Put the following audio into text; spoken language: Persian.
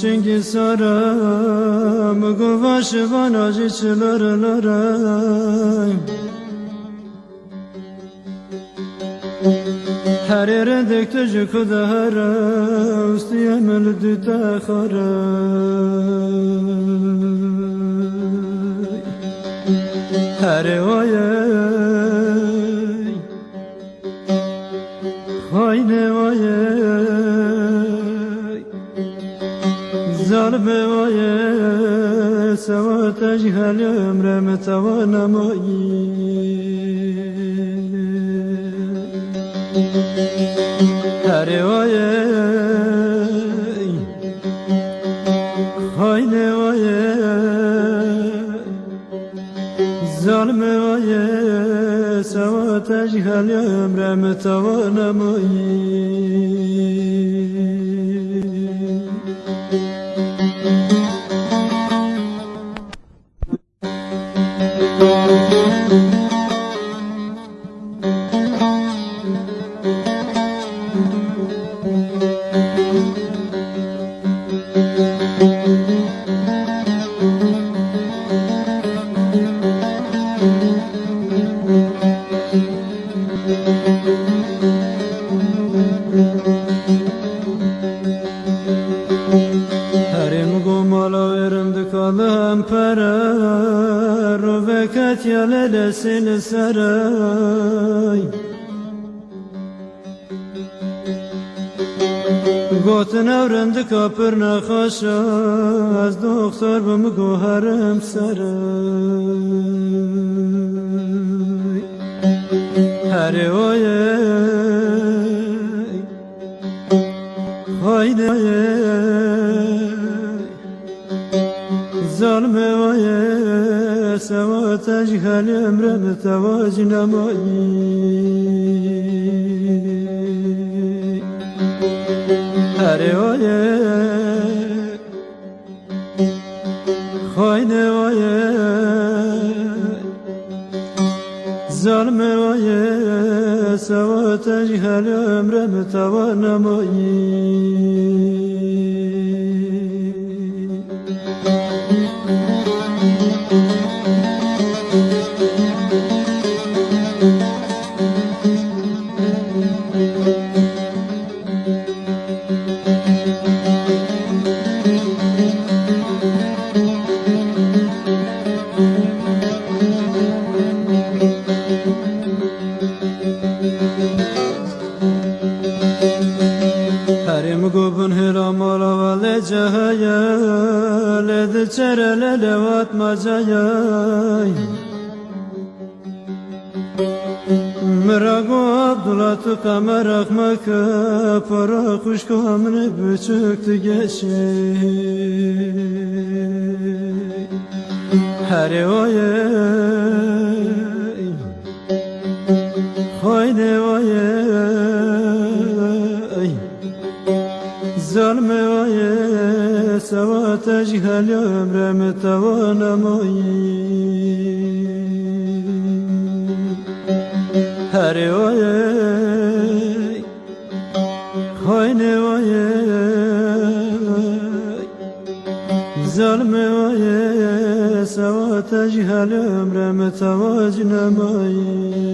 چنگی سارم گواش واناجی چلر لرم هر ردک تجو کده هر استی عمل دیتا خرم هر وای خاینه وای ظالم وای سوات اجهل امرم توانمایی هر وای خاینه وای ظالم وای سوات اجهل امرم توانمایی يا للسل سراي قوت نورند كابر نخاش از دختر بمگو هرم سراي هر وای خاینه ظالم وای سوات اجهل امرم تواج نمایی هر وای خاینه وای ظالم وای سوات اجهل امرم توانمایی جهايا لذ چرا للوات مجايا مراغو عبدالله تو قمر اخمك پرا خوشکو همنه بچک تگشی هر وای خاینه وای ظالم وای سوات اجهل امرم توانمایی هر وای خاینه وای ظالم وای سوات اجهل امرم تواج نمایی